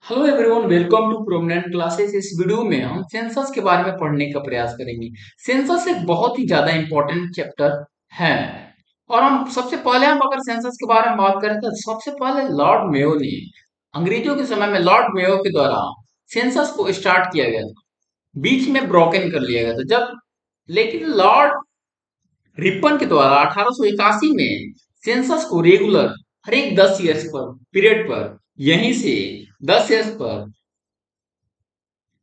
Hello everyone, welcome to prominent classes. इस video में हम सेंसस के बारे में पढ़ने का प्रयास करेंगे। सेंसस एक बहुत ही ज्यादा इंपॉर्टेंट चैप्टर है। और हम सबसे पहले हम अगर सेंसस के बारे में बात करें तो सबसे पहले लॉर्ड मेयो ने अंग्रेजों के समय में लॉर्ड मेयो के द्वारा सेंसस को स्टार्ट किया गया था। बीच में ब्रोकन कर लिया गया था जब, लेकिन लॉर्ड रिपन के द्वारा 1881 में सेंसस को रेगुलर हर एक 10 ईयर्स पर पीरियड पर यहीं से 10 ईयर्स पर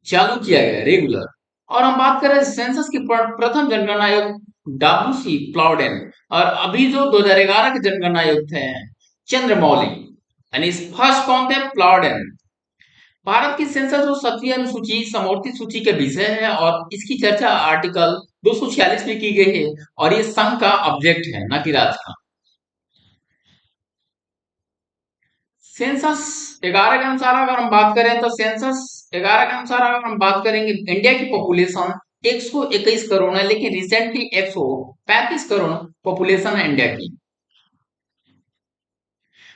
चालू किया गया रेगुलर। और हम बात करें सेंसस की प्रथम जनगणना आयोग डब्ल्यूसी प्लाउडेन, और अभी जो 2011 के जनगणना आयोग थे चंद्रमौली, यानी फर्स्ट कौन थे? प्लाउडेन। भारत की सेंसस जो 7वीं अनुसूची समवर्ती सूची के विषय है और इसकी चर्चा आर्टिकल 246 में की गई है, और ये संघ का ऑब्जेक्ट है, न कि राज्य का। सेंसस 11 के अनुसार अगर हम बात करें तो सेंसस 11 के अनुसार अगर हम बात करेंगे, इंडिया की पॉपुलेशन 121 करोड़ है, लेकिन रिसेंटली 135 करोड़ पॉपुलेशन है इंडिया की।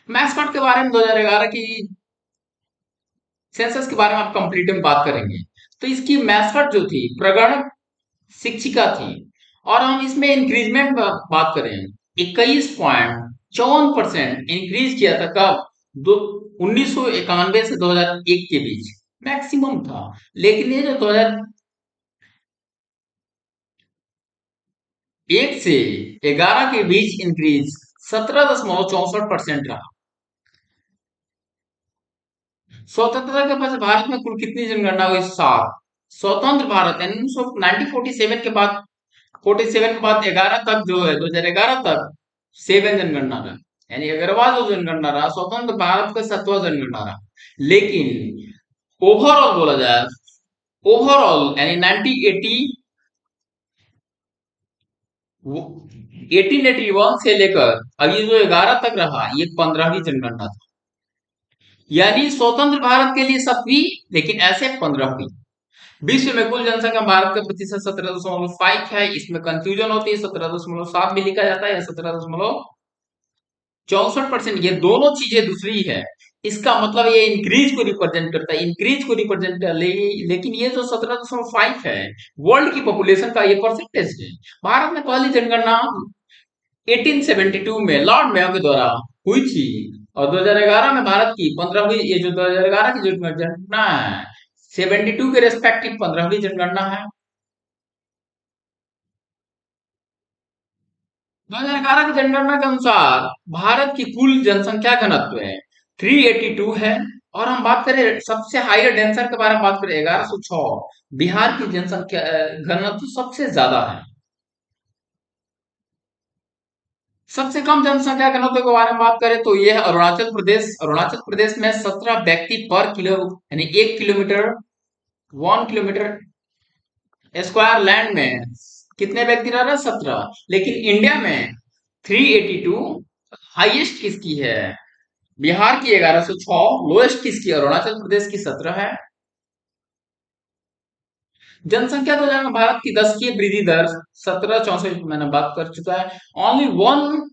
मैस्कॉट के बारे में 2011 की सेंसस के बारे में आप कंप्लीट में बात करेंगे तो इसकी मैस्कॉट जो थी प्रगण शिक्षिका थी। और हम इसमें इंक्रीजमेंट बात करें, 21.54% इंक्रीज किया था कब? दो 1991 से 2001 के बीच मैक्सिमम था। लेकिन ये जो 2001 से 11 के बीच इंक्रीज 17.64% रहा। स्वतंत्रता के बाद भारत में कुल कितनी जनगणना हुई? 7। स्वतंत्र भारत यानी 1947 के बाद 47 के बाद 11 तक जो है 2011 तक 7 जनगणना रहा, यानी अग्रवाल जो जनगणना रहा स्वतंत्र भारत का 7वां जनगणना रहा। लेकिन ओवरऑल बोला जाए, ओवरऑल यानी 1881 से लेकर अभी जो 11 तक रहा, ये 15वीं जनगणना था। यानी स्वतंत्र भारत के लिए 7वीं, लेकिन ऐसे 15वीं। विश्व में कुल जनसंख्या भारत का प्रतिशत 17.5 है। इसमें कंफ्यूजन होती है, 17.7 भी लिखा जाता है या 17.64%। ये दोनों चीजें दूसरी है। इसका मतलब ये इंक्रीज को रिप्रेजेंट करता है, इंक्रीज को रिप्रेजेंट कर लेकिन ये जो 17.5 है वर्ल्ड की पॉपुलेशन का ये परसेंटेज है। भारत में पहली जनगणना 1872 में लॉर्ड मेयो के द्वारा हुई थी, और 2011 में भारत की 15वीं, ये जो 2011 की जो जनगणना है 72 के रेस्पेक्टिव 15वीं जनगणना है। 2011 की जनगणना के अनुसार भारत की कुल जनसंख्या घनत्व है 382 है। और हम बात करें सबसे हाईएस्ट डेंसर के बारे में बात करें 1106, बिहार की जनसंख्या घनत्व सबसे ज्यादा है। सबसे कम जनसंख्या घनत्व के बारे में बात करें तो यह है अरुणाचल प्रदेश। अरुणाचल प्रदेश में 17 व्यक्ति पर किलो, यानी 1 किलोमीटर 1 किलोमीटर स्क्वायर लैंड में कितने व्यक्ति रह रहे हैं? 17। लेकिन इंडिया में 382 हाईएस्ट किसकी है? बिहार की 1106, लोएस्ट किसकी? अरुणाचल प्रदेश की 17 है। जनसंख्या तो जाएगा भारत की 10 की वृद्धि दर 1764 मैंने बात कर चुका है। ओनली वन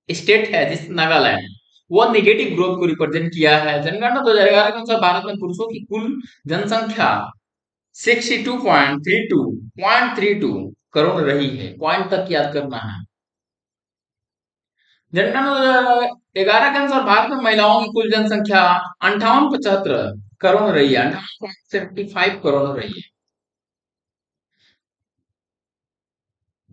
स्टेट है जिस नागालैंड, वो नेगेटिव ग्रोथ को रिप्रेजेंट किया है। जनगणना 2011 के अनुसार भारत में पुरुषों की कुल जनसंख्या 62.32 करोड़ रही है। पॉइंट तक याद करना है। जनगणना 2011 के अनुसार भारत में महिलाओं की कुल जनसंख्या 58.75 करोड़ रही है, 58.75 करोड़ रही है।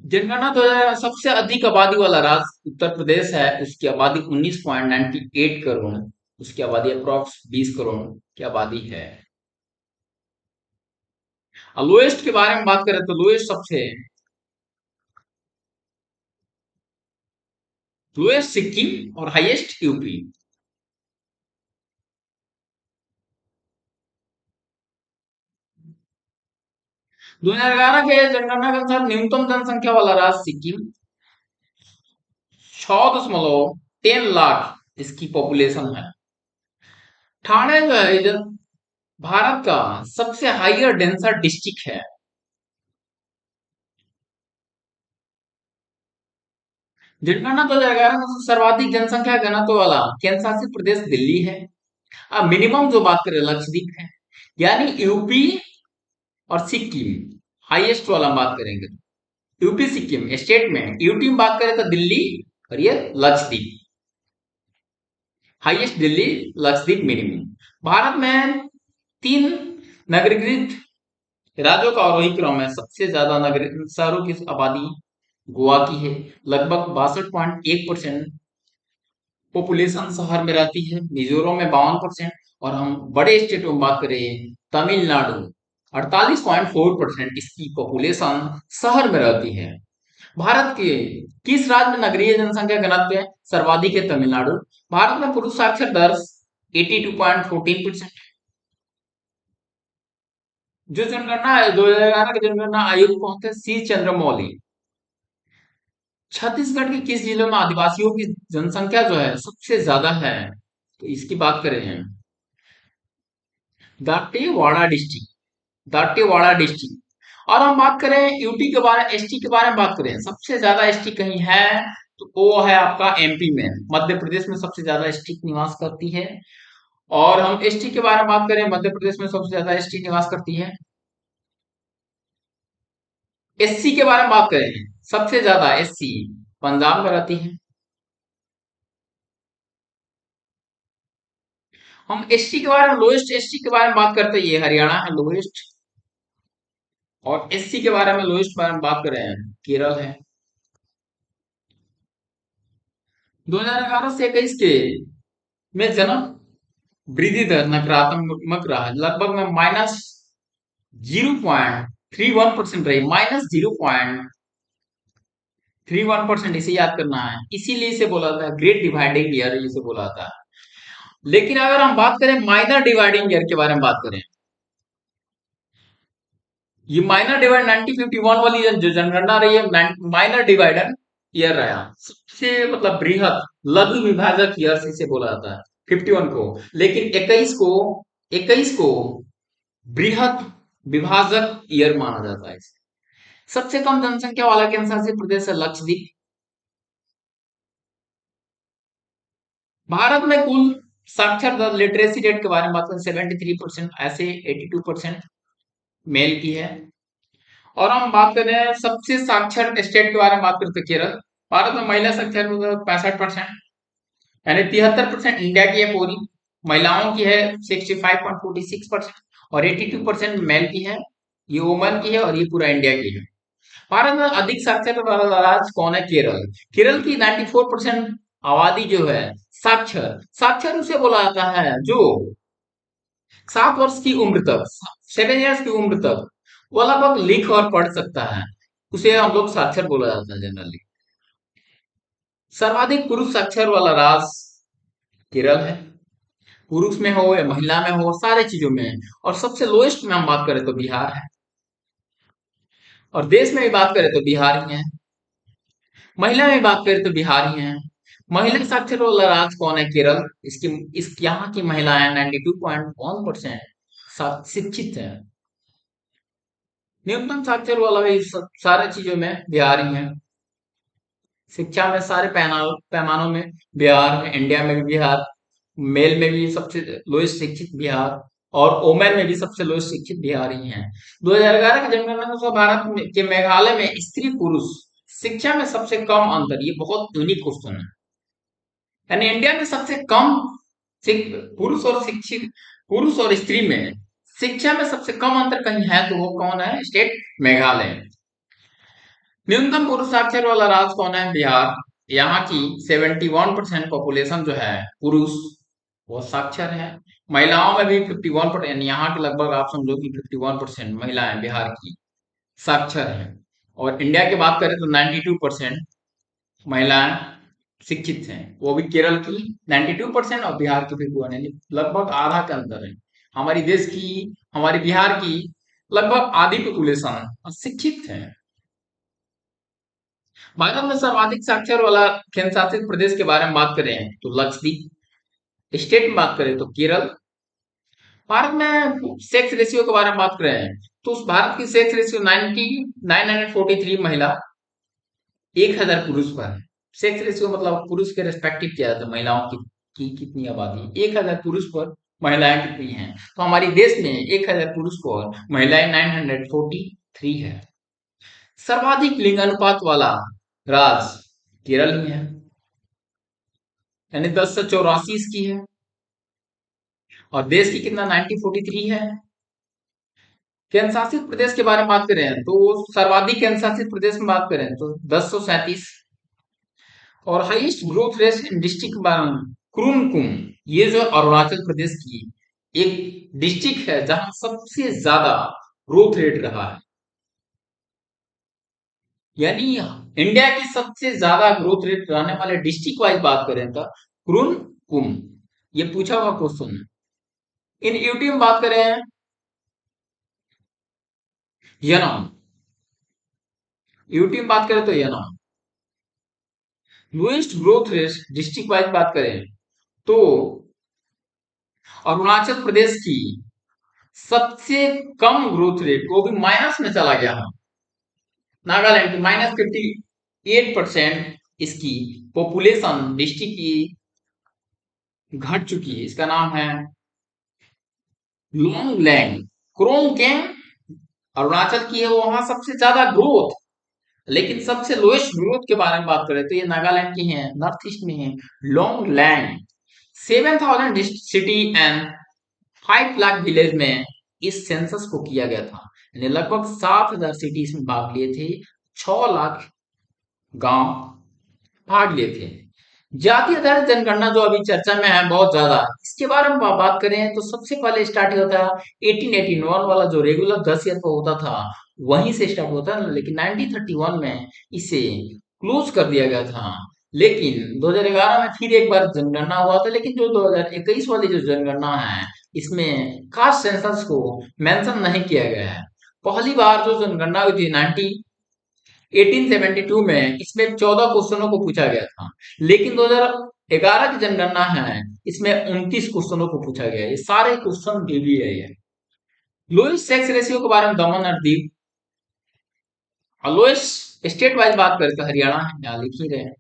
जनगणना 2011 सबसे अधिक आबादी वाला राज्य उत्तर प्रदेश है, उसकी आबादी 19.98 करोड़, उसकी आबादी अप्रॉक्स 20 करोड़ की आबादी है। और लोएस्ट के बारे में बात करें तो लोएस्ट सिक्किम और हाईएस्ट यूपी। 2011 के जनगणना के अनुसार न्यूनतम जनसंख्या वाला राज्य सिक्किम, 6.10 लाख इसकी पॉपुलेशन है। ठाणे जो है इधर भारत का सबसे हाईयर डेंसर डिस्ट्रिक्ट है। जनगणना 2011 में सर्वाधिक जनसंख्या घनत्व वाला केंद्र शासित प्रदेश दिल्ली है। अब मिनिमम जो बात करें लक्षद्वीप है, यानी यूपी और सिक्किम हाईएस्ट वाला हम बात करेंगे। यूपी सिक्किम स्टेट में, यूटी में बात करें तो दिल्ली और ये लक्षद्वीप, हाईएस्ट दिल्ली, लक्षद्वीप मिनिमम। भारत में 3 नगरीकृत राज्यों का आरोही क्रम है। सबसे ज्यादा नगर शहरों की आबादी गोवा की है, लगभग 62.1% पॉपुलेशन शहर में रहती है। मिजोरम में 52%। और हम बड़े स्टेटों में बात करें, तमिलनाडु 48.4% इसकी पॉपुलेशन शहर में रहती है। भारत के किस राज्य में नगरीय जनसंख्या घनत्व है सर्वाधिक है? तमिलनाडु। भारत में पुरुष साक्षर दर 82.14%। जो जनगणना 2011 की जनगणना आयुक्त कौन थे? सी चंद्रमौली। छत्तीसगढ़ के किस जिले में आदिवासियों की जनसंख्या जो है सबसे ज्यादा है? तो इसकी बात करें, दांतेवाड़ा डिस्ट्रिक्ट, दांतेवाड़ा डिस्ट्रिक्ट। और हम बात करें यूटी के बारे में, एसटी के बारे में बात करें, सबसे ज्यादा एसटी कहीं है तो वो है आपका एमपी में, मध्य प्रदेश में सबसे ज्यादा एसटी निवास करती है। और हम एसटी के बारे में बात करें, मध्य प्रदेश में सबसे ज्यादा एसटी निवास करती है। एससी के बारे में बात करें, सबसे ज्यादा एससी पंजाब में रहती है। हम एसटी के बारे में, लोएस्ट एसटी के बारे में बात करते हैं, ये हरियाणा है लोएस्ट। और एससी के बारे में लोएस्ट बारे में बात करें, केरल है। 2011 से 21 के में जन्म वृद्धि दर नकारात्मक रहा, लगभग में -0.31% रही, -0.31%। इसे याद करना है, इसीलिए इसे बोला था ग्रेट डिवाइडिंग ईयर, इसे बोला था। लेकिन अगर हम बात करें माइनर डिवाइडिंग ईयर के बारे में बात करें, ये माइनर डिवाइड 1951 वाली जो जनगणना रही है, माइनर डिवाइडर ईयर रहा, सबसे मतलब बृहद लघु विभाजक ईयर इसे बोला जाता है 51 को। लेकिन 21 को बृहद विभाजक ईयर माना जाता है। सबसे कम जनसंख्या वाला केंद्र शासित प्रदेश है लक्षद्वीप। भारत में कुल साक्षर दर, लिटरेसी रेट के बारे में बात करें, 73%, ऐसे 82% मेल की है। और हम बात करें सबसे साक्षर स्टेट के बारे में बात करते हैं, केरल। भारत में महिला साक्षर 65%, यानी 73% इंडिया की है पूरी, महिलाओं की है 65.46% और 82% मेल की है, ये वुमन की है और ये पूरा इंडिया की है। भारत में अधिक साक्षर वाला राज्य कौन है? केरल। केरल की 94% आबादी जो है साक्षर, साक्षर उसे बोला जाता है जो 7 वर्ष की उम्र तक, 7 ईयर्स की उम्र तक वो लगभग लिख और पढ़ सकता है, उसे हम लोग साक्षर बोला जाता है जनरली। सर्वाधिक पुरुष साक्षर वाला राज्य केरल है, पुरुष में हो या महिला में हो, सारे चीजों में है। और सबसे लोएस्ट में हम बात करें तो बिहार है, और देश में भी बात करें तो बिहार ही है। महिला में बात करें तो बिहार ही है। महिला साक्षर वाला राज्य कौन है? केरल। इसकी इस यहाँ की महिलाएं 92.1% शिक्षित है। न्यूनतम साक्षर वाला भी सारे चीजों में बिहार ही है। शिक्षा में सारे पैमानों में बिहार है, इंडिया में भी बिहार, मेल में भी सबसे लोएस्ट शिक्षित बिहार, और ओमेन में भी सबसे लोएस्ट शिक्षित बिहार ही है। 2011 की जनगणना के अनुसार भारत के मेघालय में स्त्री पुरुष शिक्षा में सबसे कम अंतर, ये बहुत यूनिक क्वेश्चन है, यानी इंडिया में सबसे कम पुरुष और शिक्षित, पुरुष और स्त्री में शिक्षा में सबसे कम अंतर कहीं है तो वो कौन है? स्टेट मेघालय। न्यूनतम पुरुष साक्षर वाला राज्य कौन है? बिहार। यहाँ की 71% पॉपुलेशन जो है पुरुष, वो साक्षर है। महिलाओं में भी 51%, यहाँ के लगभग आप समझो कि 51% महिलाएं बिहार की साक्षर है। और इंडिया की बात करें तो 92% महिलाएं शिक्षित हैं, वो भी केरल की 92% और बिहार की 51, यानी लगभग आधा का अंतर है। हमारी देश की, हमारी बिहार की लगभग आधी पॉपुलेशन शिक्षित है। भारत में सर्वाधिक साक्षर वाला केंद्र शासित प्रदेश के बारे में बात करें तो लक्षद्वीप, स्टेट में बात करें तो केरल। भारत में सेक्स रेशियो के बारे में बात करें तो उस भारत की सेक्स रेशियो 943 महिला 1000 पुरुष पर है। सेक्स रेशियो मतलब पुरुष के रेस्पेक्टिव किया जाता है महिलाओं की कितनी आबादी, 1000 पुरुष पर महिलाएं कितनी हैं? तो हमारी देश में 1000 पुरुष और महिलाएं 943 है। सर्वाधिक लिंग अनुपात वाला राज्य केरल में है, यानी 1084 इसकी है। और देश की कितना 1943 है। केंद्र शासित प्रदेश के बारे में बात करें तो सर्वाधिक केंद्र शासित प्रदेश में बात करें तो 1037। और highest growth rate in district कुरुनकुम, ये जो अरुणाचल प्रदेश की एक डिस्ट्रिक्ट है जहां सबसे ज्यादा ग्रोथ रेट रहा है, यानी इंडिया की सबसे ज्यादा ग्रोथ रेट रहने वाले डिस्ट्रिक्ट वाइज बात करें तो कुरुनकुम, ये पूछा हुआ क्वेश्चन है। इन यूटी में बात करें यनम, यूटी में बात करें तो Yanam. Lowest growth rate district wise बात करें तो अरुणाचल प्रदेश की सबसे कम ग्रोथ रेट, वो भी माइनस में चला गया है, नागालैंड की -58% इसकी पॉपुलेशन डिस्ट्रिक्ट की घट चुकी है। इसका नाम है लोंगलैंग। क्रोंगकेंग अरुणाचल की है, वहां सबसे ज्यादा ग्रोथ, लेकिन सबसे लोएस्ट ग्रोथ के बारे में बात करें तो ये नागालैंड की है, नॉर्थ ईस्ट में है लोंगलैंग। 7000 सिटी एंड 5 लाख विलेज में इस सेंसस को किया गया था, यानी लगभग 7000 सिटी इसमें भाग लिए थे, 6 लाख गांव भाग लिए थे। जाति आधारित जनगणना जो अभी चर्चा में है बहुत ज्यादा, इसके बारे में बात करें तो सबसे पहले स्टार्ट होता है 1881 वाला जो रेगुलर 10 ईयर का होता था, वहीं से स्टार्ट होता है, लेकिन 1931 में इसे क्लोज कर दिया गया था। लेकिन 2011 में फिर एक बार जनगणना हुआ था, लेकिन जो 2021 वाली जो जनगणना है इसमें कास्ट सेंसस को मेंशन नहीं किया गया है। पहली बार जो जनगणना हुई थी 1872 में, इसमें 14 क्वेश्चनों को पूछा गया था, लेकिन 2011 की जनगणना है इसमें 29 क्वेश्चनों को पूछा गया है। ये सारे क्वेश्चन डीवीआई है। लोएस्ट सेक्स रेशियो के बारे में दमन और दीव, और लोएस्ट स्टेट वाइज बात करें तो हरियाणा है, यहाँ लिख ही रहे हैं,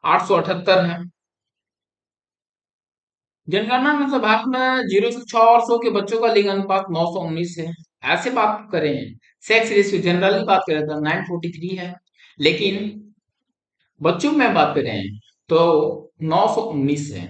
878 है। जनगणना में मतलब भारत में 0 से 6 और 100 के बच्चों का लिंग अनुपात 919 है। ऐसे बात करें सेक्स रेशियो जनरली बात करें तो 943 है, लेकिन बच्चों में बात करें तो 919 है।